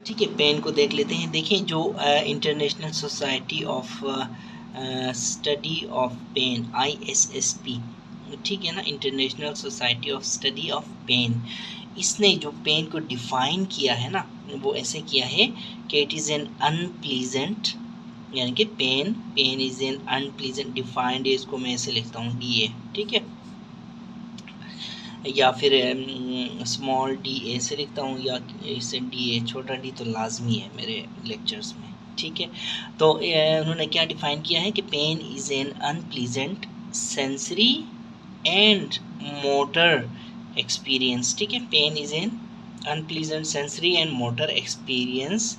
ठीक है, पेन को देख लेते हैं। देखें जो international society of study of pain ISSP, ठीक है ना, international society of study of pain, इसने जो पेन को डिफ़ाइन किया है ना, वो ऐसे किया है कि इट इज़ एन अनप्लीजेंट, यानी कि pain is an unpleasant, defined है, इसको मैं ऐसे लिखता हूँ DA, ठीक है, या फिर स्मॉल DA से लिखता हूँ, या इसे DA, छोटा D तो लाजमी है मेरे लेक्चर्स में, ठीक है। तो उन्होंने क्या डिफ़ाइन किया है कि pain is an unpleasant sensory and motor experience, ठीक है। Pain is an unpleasant sensory and motor experience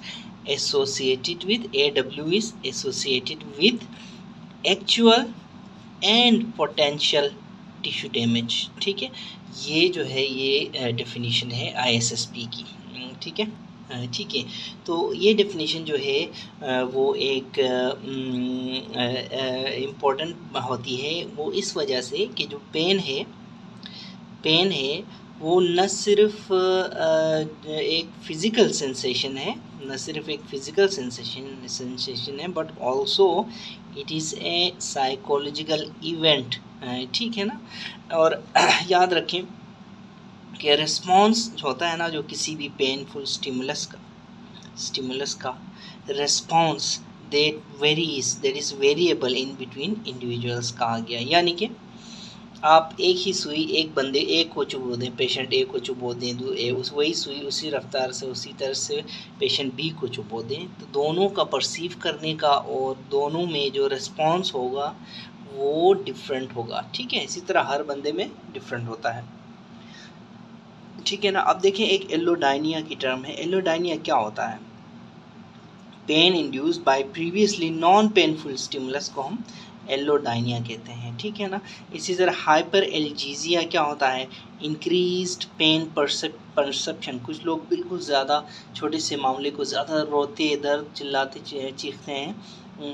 associated with, AW is associated with actual and potential tissue damage, ठीक है। ये जो है ये डेफिनेशन है ISSP की, ठीक है, ठीक है। तो ये डेफिनेशन जो है वो एक इम्पोर्टेंट होती है, वो इस वजह से कि जो पेन है वो न सिर्फ एक फ़िज़िकल सेंसेशन है, but also it is a psychological event, ठीक है ना। और याद रखें कि रिस्पॉन्स होता है ना, जो किसी भी पेनफुल स्टिमुलस का response that is variable in between individuals कहा गया। यानी कि आप एक ही सुई एक बंदे एक को चुभो दें, पेशेंट ए को चुभो दें, वही सुई उसी रफ्तार से उसी तरह से पेशेंट बी को चुभो दें, तो दोनों का परसीव करने का और दोनों में जो रिस्पॉन्स होगा वो डिफरेंट होगा, ठीक है। इसी तरह हर बंदे में डिफरेंट होता है, ठीक है ना। अब देखें एक एलोडाइनिया की टर्म है। एलोडाइनिया क्या होता है? Pain induced by previously non painful stimulus को हम एलोडाइनिया कहते हैं, ठीक है ना। इसी तरह हाइपर एल्जीजिया क्या होता है? Increased pain perception. कुछ लोग बिल्कुल ज़्यादा छोटे से मामले को ज़्यादा रोते, दर्द चिल्लाते चीखते हैं,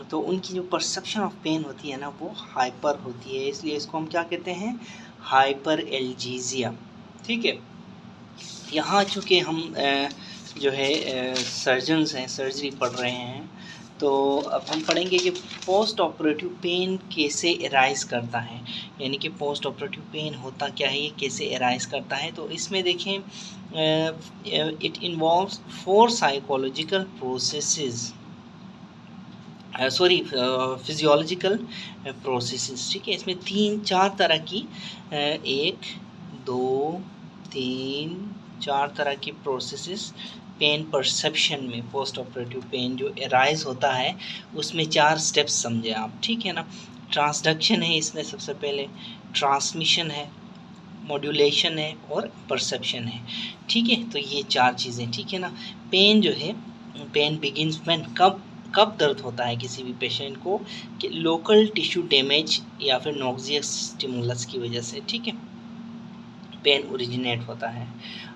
तो उनकी जो परसेप्शन ऑफ पेन होती है ना वो हाइपर होती है, इसलिए इसको हम क्या कहते हैं? हाइपर एल्जीजिया, ठीक है। यहाँ चूँकि हम जो है सर्जन्स हैं, सर्जरी पढ़ रहे हैं, तो अब हम पढ़ेंगे कि पोस्ट ऑपरेटिव पेन कैसे एराइज करता है, यानी कि पोस्ट ऑपरेटिव पेन होता क्या है, ये कैसे एराइज करता है। तो इसमें देखें it involves 4 psychological processes, physiological processes, ठीक है। इसमें 3-4 तरह की 1 2 3 4 तरह की प्रोसेसेस पेन परसेप्शन में, पोस्ट ऑपरेटिव पेन जो एराइज होता है उसमें 4 स्टेप्स समझे आप, ठीक है ना। ट्रांसडक्शन है इसमें, सबसे पहले ट्रांसमिशन है, मॉड्यूलेशन है और परसेप्शन है, ठीक है। तो ये 4 चीज़ें, ठीक है ना। पेन जो है, पेन बिगिंस व्हेन, कब दर्द होता है किसी भी पेशेंट को, कि लोकल टिश्यू डैमेज या फिर नॉक्सियस स्टिमुलस की वजह से, ठीक है, पेन ओरिजिनेट होता है।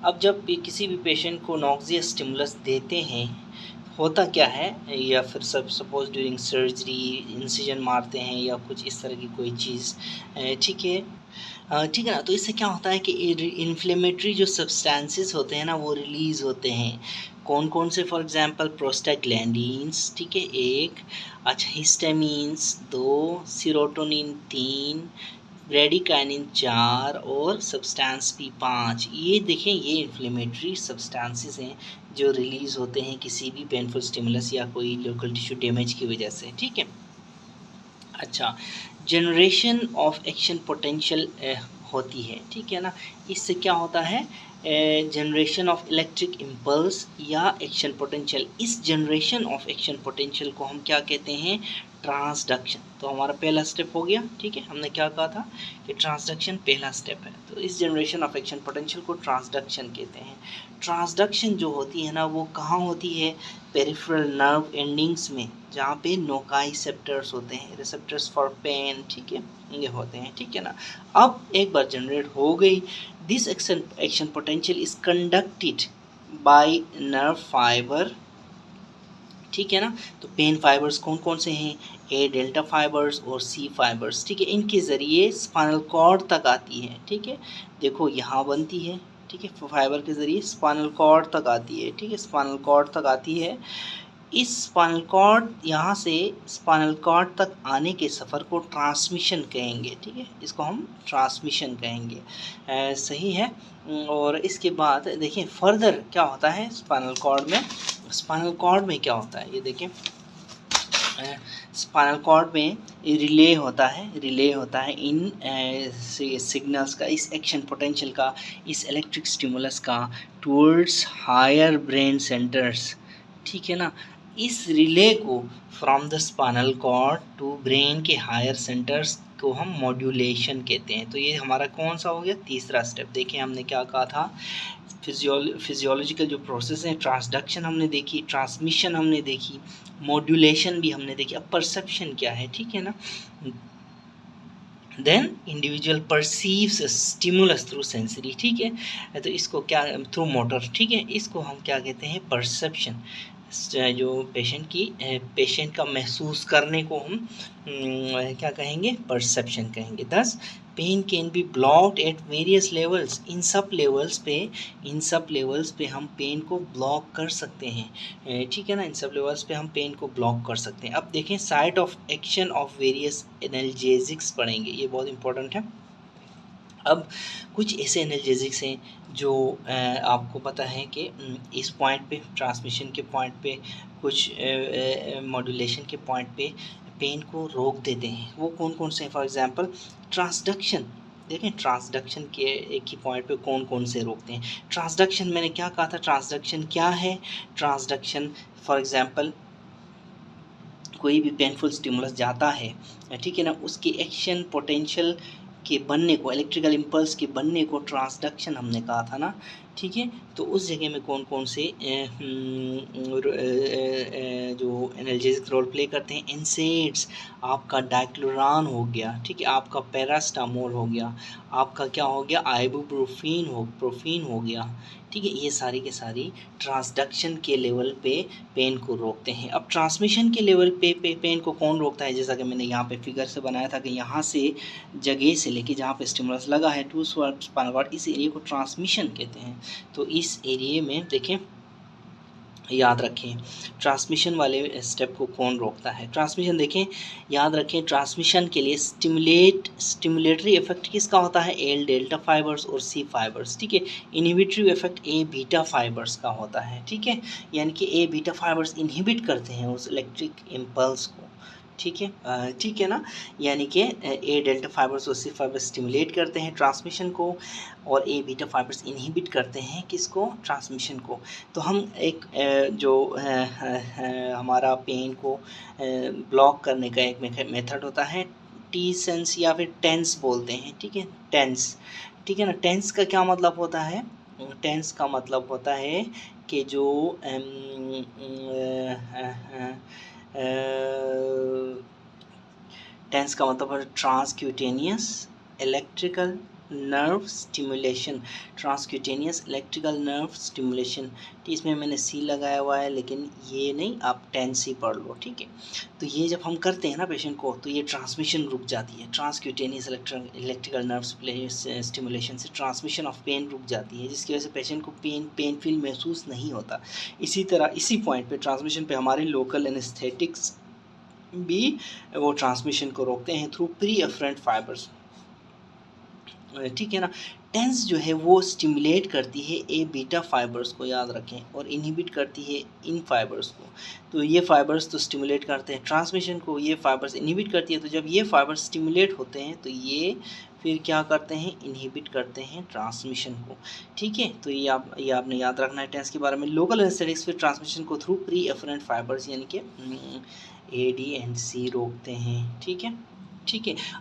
अब जब भी किसी भी पेशेंट को नॉक्सियस स्टिमुलस देते हैं, होता क्या है, या फिर सपोज ड्यूरिंग सर्जरी इंसिजन मारते हैं या कुछ इस तरह की कोई चीज़, ठीक है, ठीक है ना। तो इससे क्या होता है कि इन्फ्लेमेटरी जो सब्सटेंसेस होते हैं ना वो रिलीज़ होते हैं। कौन कौन से? फॉर एग्जांपल प्रोस्टाग्लैंडिन्स, ठीक है, 1, अच्छा हिस्टामिन्स 2, सीरोटोनिन 3, ब्रेडिकाइनिन 4 और सब्सटेंस P 5। ये देखें, ये इन्फ्लेमेटरी सब्सटेंसेस हैं जो रिलीज़ होते हैं किसी भी पेनफुल स्टिमुलस या कोई लोकल टिश्यू डैमेज की वजह से, ठीक है। अच्छा, जनरेशन ऑफ एक्शन पोटेंशियल होती है, ठीक है ना। इससे क्या होता है? जनरेशन ऑफ इलेक्ट्रिक इम्पल्स या एक्शन पोटेंशियल। इस जनरेशन ऑफ एक्शन पोटेंशियल को हम क्या कहते हैं? ट्रांसडक्शन। तो हमारा पहला स्टेप हो गया, ठीक है। हमने क्या कहा था कि ट्रांसडक्शन पहला स्टेप है, तो इस जनरेशन ऑफ एक्शन पोटेंशियल को ट्रांसडक्शन कहते हैं। ट्रांसडक्शन जो होती है ना वो कहाँ होती है? पेरिफेरल नर्व एंडिंग्स में, जहाँ पे नोकाइसेप्टर्स होते हैं, रिसेप्टर्स फॉर पेन, ठीक है, ये होते हैं, ठीक है ना। अब एक बार जनरेट हो गई, this action potential is conducted by nerve fibre, ठीक है ना। तो पेन फाइबर्स कौन कौन से हैं? ए डेल्टा फाइबर्स और सी फाइबर्स, ठीक है। इनके ज़रिए स्पाइनल कॉर्ड तक आती है, ठीक है। देखो यहाँ बनती है, ठीक है, फाइबर के ज़रिए स्पाइनल कॉर्ड तक आती है, ठीक है, स्पाइनल कॉर्ड तक आती है। इस स्पाइनल कॉर्ड, यहाँ से स्पाइनल कॉर्ड तक आने के सफ़र को ट्रांसमिशन कहेंगे, ठीक है, इसको हम ट्रांसमिशन कहेंगे। सही है। और इसके बाद देखिए फर्दर क्या होता है स्पाइनल कॉर्ड में, स्पाइनल कॉर्ड में क्या होता है ये देखें, स्पाइनल कॉर्ड में रिले होता है, रिले होता है इन सिग्नल्स का, इस एक्शन पोटेंशियल का, इस इलेक्ट्रिक स्टिमुलस का टूवर्ड्स हायर ब्रेन सेंटर्स, ठीक है ना। इस रिले को from the spinal cord to brain के हायर सेंटर्स को हम मॉड्यूलेशन कहते हैं। तो ये हमारा कौन सा हो गया, तीसरा स्टेप। देखिए हमने क्या कहा था, फिजियोलॉजिकल जो प्रोसेस है, ट्रांसडक्शन हमने देखी, ट्रांसमिशन हमने देखी, मॉड्यूलेशन भी हमने देखी। अब परसेप्शन क्या है, ठीक है ना। Then individual perceives stimulus through sensory, ठीक है, तो इसको क्या, थ्रू मोटर, ठीक है, इसको हम क्या कहते हैं, परसेप्शन। जो पेशेंट का महसूस करने को हम क्या कहेंगे, परसेप्शन कहेंगे। This pain can be blocked at various levels, इन सब लेवल्स पे हम पेन को ब्लॉक कर सकते हैं, ठीक है ना, इन सब लेवल्स पे हम पेन को ब्लॉक कर सकते हैं। अब देखें site of action of various analgesics पढ़ेंगे, ये बहुत इंपॉर्टेंट है। अब कुछ ऐसे एनाल्जेसिक्स हैं जो आपको पता है कि इस पॉइंट पे, ट्रांसमिशन के पॉइंट पे, कुछ मॉड्यूलेशन के पॉइंट पे पेन को रोक देते हैं। वो कौन कौन से हैं, फॉर एग्जांपल ट्रांसडक्शन। देखें ट्रांसडक्शन के एक ही पॉइंट पे कौन कौन से रोकते हैं। ट्रांसडक्शन मैंने क्या कहा था, ट्रांसडक्शन क्या है, ट्रांसडक्शन फॉर एग्जांपल कोई भी पेनफुल स्टिमुलस जाता है, ठीक है ना, उसकी एक्शन पोटेंशियल के बनने को, इलेक्ट्रिकल इम्पल्स के बनने को ट्रांसडक्शन हमने कहा था ना, ठीक है। तो उस जगह में कौन कौन से जो एनाल्जेसिक रोल प्ले करते हैं, एनसेड्स, आपका डाइक्लोरान हो गया, ठीक है, आपका पैरास्टामोल हो गया, आपका क्या हो गया, आइबुप्रोफीन हो गया, ठीक है, ये सारी के सारी ट्रांसडक्शन के लेवल पे पेन को रोकते हैं। अब ट्रांसमिशन के लेवल पे पेन को कौन रोकता है, जैसा कि मैंने यहाँ पे फिगर से बनाया था कि यहाँ से जगह से लेके जहाँ पे स्टिमुलस लगा है टू स्पाइनल कॉर्ड, इस एरिया को ट्रांसमिशन कहते हैं। तो इस एरिया में देखें, याद रखें ट्रांसमिशन वाले स्टेप को कौन रोकता है। ट्रांसमिशन देखें, याद रखें ट्रांसमिशन के लिए स्टिमुलेटरी इफेक्ट किसका होता है, एल डेल्टा फाइबर्स और सी फाइबर्स, ठीक है। इनहिबिटरी इफेक्ट ए बीटा फाइबर्स का होता है, ठीक है, यानी कि ए बीटा फाइबर्स इनहिबिट करते हैं उस इलेक्ट्रिक इम्पल्स को, ठीक है ना, यानी कि ए डेल्टा फाइबर्स और सी फाइबर्स स्टिमुलेट करते हैं ट्रांसमिशन को, और ए बीटा फाइबर्स इनहिबिट करते हैं किसको, ट्रांसमिशन को। तो हम एक जो हमारा पेन को ब्लॉक करने का एक मेथड होता है, टी सेंस या फिर टेंस बोलते हैं, ठीक है, टेंस, ठीक है ना। टेंस का क्या मतलब होता है, टेंस का मतलब होता है कि जो टेंस का मतलब है transcutaneous electrical nerve stimulation, transcutaneous electrical nerve stimulation, इसमें मैंने सी लगाया हुआ है, लेकिन ये नहीं, आप टेंस ही पढ़ लो, ठीक है। तो ये जब हम करते हैं ना पेशेंट को, तो ये ट्रांसमिशन रुक जाती है, ट्रांसक्यूटेनियस इलेक्ट्रिकल नर्व स्टिमुलेशन से ट्रांसमिशन ऑफ पेन रुक जाती है, जिसकी वजह से पेशेंट को पेन फील महसूस नहीं होता। इसी तरह इसी पॉइंट पे ट्रांसमिशन पे हमारे लोकल एनेस्थेटिक्स भी वो ट्रांसमिशन को रोकते हैं थ्रू प्री एफरेंट फाइबर्स, ठीक है ना। टेंस जो है वो स्टिमुलेट करती है ए बीटा फाइबर्स को, याद रखें, और इनहिबिट करती है इन फाइबर्स को। तो ये फाइबर्स तो स्टिमुलेट करते हैं ट्रांसमिशन को, ये फाइबर्स इनहिबिट करती है। तो जब ये फाइबर्स स्टिमुलेट होते हैं तो ये फिर क्या करते हैं, इनहिबिट करते हैं ट्रांसमिशन को, ठीक है। तो ये आपने याद रखना है टेंस के बारे में। लोकल एनेस्थेटिक्स फिर ट्रांसमिशन को थ्रू प्री एफरेंट फाइबर्स यानी कि ए डी एंड सी रोकते हैं, ठीक है।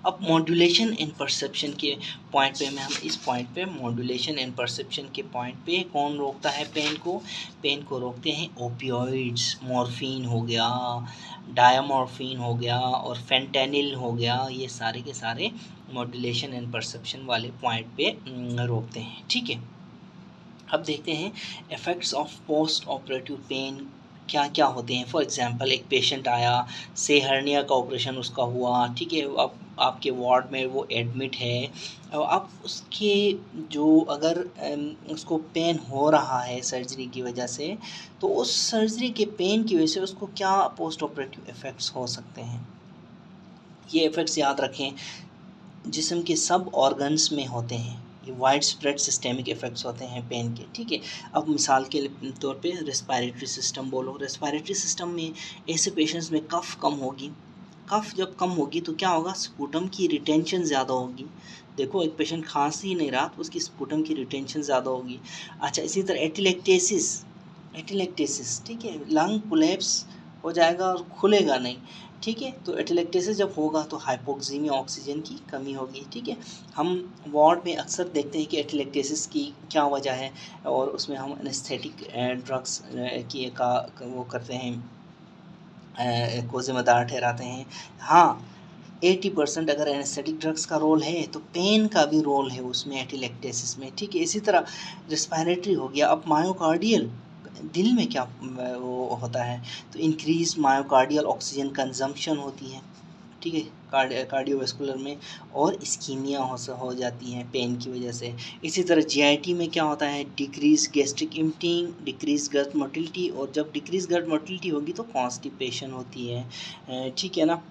अब मॉड्यूलेशन एंड परसेप्शन के पॉइंट पे हम इस पॉइंट पे मॉड्यूलेशन एंड परसेप्शन के पॉइंट पे कौन रोकता है पेन को रोकते हैं ओपियोइड्स, मॉर्फिन हो गया, डायमॉर्फिन हो गया और फेंटेनिल हो गया, ये सारे के सारे मॉड्यूलेशन एंड परसेप्शन वाले पॉइंट पे रोकते हैं, ठीक है। अब देखते हैं effects of post operative pain क्या होते हैं। फॉर एग्जांपल एक पेशेंट आया, से हर्निया का ऑपरेशन उसका हुआ, ठीक है, अब आपके वार्ड में वो एडमिट है और आप उसके जो अगर उसको पेन हो रहा है सर्जरी की वजह से, तो उस सर्जरी के पेन की वजह से उसको क्या पोस्ट ऑपरेटिव इफ़ेक्ट्स हो सकते हैं। ये इफ़ेक्ट्स याद रखें, जिस्म के सब ऑर्गन्स में होते हैं, ये वाइड स्प्रेड सिस्टेमिक इफ़ेक्ट्स होते हैं पेन के, ठीक है। अब मिसाल के तौर पे रेस्पिरेटरी सिस्टम बोलो, रेस्पिरेटरी सिस्टम में ऐसे पेशेंट्स में कफ़ कम होगी, कफ़ जब कम होगी तो क्या होगा, स्पूटम की रिटेंशन ज़्यादा होगी। देखो एक पेशेंट खांस ही नहीं रहा तो उसकी स्पूटम की रिटेंशन ज़्यादा होगी। अच्छा, इसी तरह एटिलेक्टेसिस, ठीक है, लंग कोलैप्स हो जाएगा और खुलेगा नहीं, ठीक है। तो एटिलेक्टेसिस जब होगा तो हाइपोक्सीमिया, ऑक्सीजन की कमी होगी, ठीक है। हम वार्ड में अक्सर देखते हैं कि एटिलेक्टेसिस की क्या वजह है और उसमें हम एनेस्थेटिक ड्रग्स की वो करते हैं, को ज़िम्मेदार ठहराते हैं। हाँ, 80% अगर एनेस्थेटिक ड्रग्स का रोल है तो पेन का भी रोल है उसमें एटिलेक्टेसिस में, ठीक है। इसी तरह रेस्पिरेटरी हो गया। अब मायोकार्डियल, दिल में क्या वो होता है, तो इंक्रीज मायोकार्डियल ऑक्सीजन कंजम्पशन होती है, ठीक है, कार्डियोवैस्कुलर में, और इस्कीमिया हो जाती है पेन की वजह से। इसी तरह जीआईटी में क्या होता है, डिक्रीज गैस्ट्रिक एम्प्टिंग, डिक्रीज गट मोटिलिटी, और जब डिक्रीज गट मोटिलिटी होगी तो कॉन्स्टिपेशन होती है, ठीक है ना।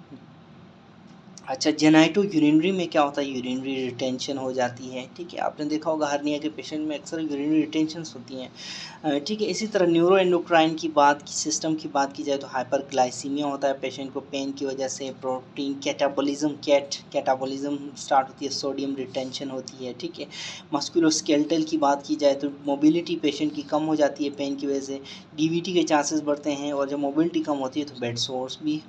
अच्छा, जेनाइटो यूरिनरी में क्या होता है, यूरिनरी रिटेंशन हो जाती है, ठीक है। आपने देखा होगा हर्निया के पेशेंट में अक्सर यूरिनरी रिटेंशंस होती हैं, ठीक है। इसी तरह न्यूरो एंडोक्राइन की सिस्टम की बात की जाए तो हाइपरग्लाइसीमिया होता है पेशेंट को पेन की वजह से, प्रोटीन कैटाबॉलिज्म स्टार्ट होती है, सोडियम रिटेंशन होती है, ठीक है। मस्कुलोस्केलेटल की बात की जाए तो मोबिलिटी पेशेंट की कम हो जाती है पेन की वजह से, डीवीटी के चांसेस बढ़ते हैं, और जब मोबिलिटी कम होती है तो बेड सोर्स भी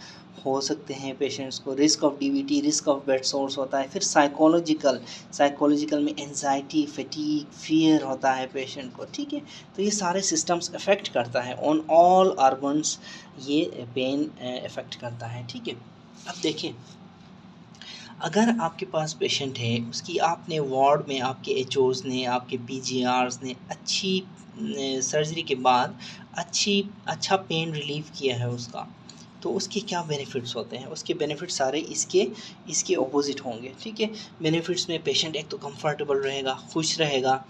हो सकते हैं पेशेंट्स को, risk of DVT, risk of bed source होता है। फिर साइकोलॉजिकल में एंजाइटी, फटीग, फियर होता है पेशेंट को, ठीक है। तो ये सारे सिस्टम्स अफेक्ट करता है, ऑन ऑल ऑर्गन्स ये पेन अफेक्ट करता है, ठीक है। अब देखें, अगर आपके पास पेशेंट है, उसकी आपने वार्ड में आपके एचओज़ ने, आपके पीजीआर्स ने अच्छी सर्जरी के बाद अच्छा पेन रिलीफ किया है उसका, तो उसके क्या बेनिफिट्स होते हैं। उसके बेनिफिट्स सारे इसके ऑपोजिट होंगे, ठीक है। बेनिफिट्स में पेशेंट एक तो कंफर्टेबल रहेगा, खुश रहेगा,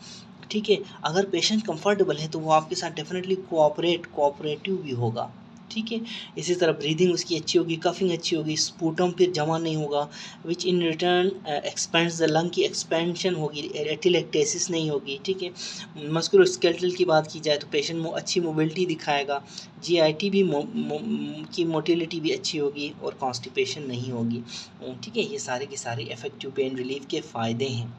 ठीक है। अगर पेशेंट कंफर्टेबल है तो वो आपके साथ डेफिनेटली कोऑपरेटिव भी होगा, ठीक है। इसी तरह ब्रीदिंग उसकी अच्छी होगी, कफिंग अच्छी होगी, स्पूटम फिर जमा नहीं होगा, which in return expands the lung की एक्सपेंशन होगी, एटिलेक्टेसिस नहीं होगी, ठीक है। मस्कुलोस्केलेटल की बात की जाए तो पेशेंट में अच्छी मोबिलिटी दिखाएगा, जीआईटी भी की मोटिलिटी भी अच्छी होगी, और कॉन्स्टिपेशन नहीं होगी, ठीक है। ये सारे के सारे इफेक्टिव पेन रिलीफ के फ़ायदे हैं,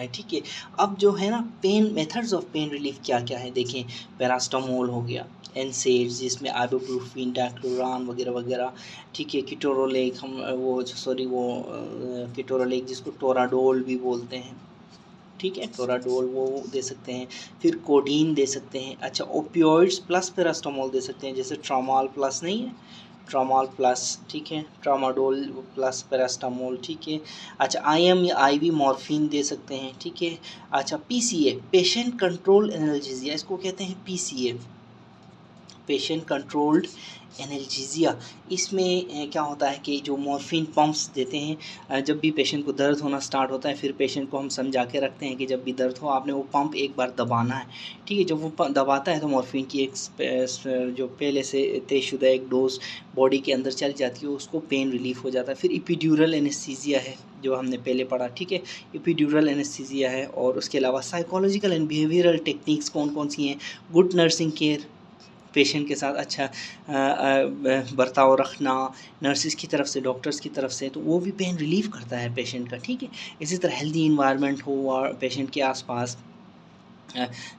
ठीक है। अब जो है ना, pain methods of pain relief क्या क्या है देखें। पैरास्टामोल हो गया, एनसेड्स जिसमें आइबुप्रोफेन, डाक्लोरान वगैरह वगैरह, ठीक है। किटोरोलेक जिसको टोराडोल भी बोलते हैं, ठीक है, टोराडोल वो दे सकते हैं। फिर कोडीन दे सकते हैं। अच्छा, ओपियोइड्स प्लस पैरास्टामोल दे सकते हैं, जैसे ट्रामाल प्लस नहीं है, ट्रामाल प्लस, ठीक है, ट्रामाडोल प्लस पैरास्टामोल, ठीक है। अच्छा, आईएम या आईवी मॉर्फिन दे सकते हैं, ठीक है। अच्छा, पीसीए, पेशेंट कंट्रोल एनाल्जेसिया, इसको कहते हैं पीसीए, पेशेंट कंट्रोल्ड एनाल्जेसिया। इसमें क्या होता है कि जो मॉर्फिन पम्प्स देते हैं, जब भी पेशेंट को दर्द होना स्टार्ट होता है, फिर पेशेंट को हम समझा के रखते हैं कि जब भी दर्द हो आपने वो पंप एक बार दबाना है, ठीक है। जब वो दबाता है तो मॉर्फिन की एक जो पहले से तयशुदा एक डोज बॉडी के अंदर चल जाती है, उसको पेन रिलीफ हो जाता है। फिर एपिड्यूरल एनेस्थीसिया है जो हमने पहले पढ़ा, ठीक है, एपिड्यूरल एनेस्थीसिया है। और उसके अलावा साइकोलॉजिकल एंड बिहेवियरल टेक्निक्स कौन कौन सी हैं, गुड नर्सिंग केयर, पेशेंट के साथ अच्छा बर्ताव रखना नर्सिस की तरफ से, डॉक्टर्स की तरफ से, तो वो भी पेन रिलीफ करता है पेशेंट का, ठीक है। इसी तरह हेल्दी इन्वायरमेंट हो पेशेंट के आसपास,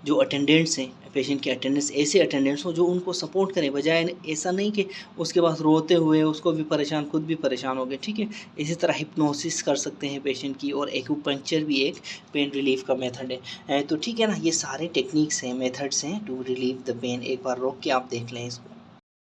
जो अटेंडेंट्स हैं पेशेंट के अटेंडेंट्स ऐसे अटेंडेंट्स हो जो उनको सपोर्ट करें, बजाय ऐसा नहीं कि उसके पास रोते हुए उसको भी परेशान, खुद भी परेशान हो गए, ठीक है। इसी तरह हिप्नोसिस कर सकते हैं पेशेंट की, और एक्यूपंक्चर भी एक पेन रिलीफ का मेथड है, तो ठीक है ना। ये सारे टेक्निक्स हैं, मेथड्स हैं टू रिलीव द पेन। एक बार रोक के आप देख लें इसको।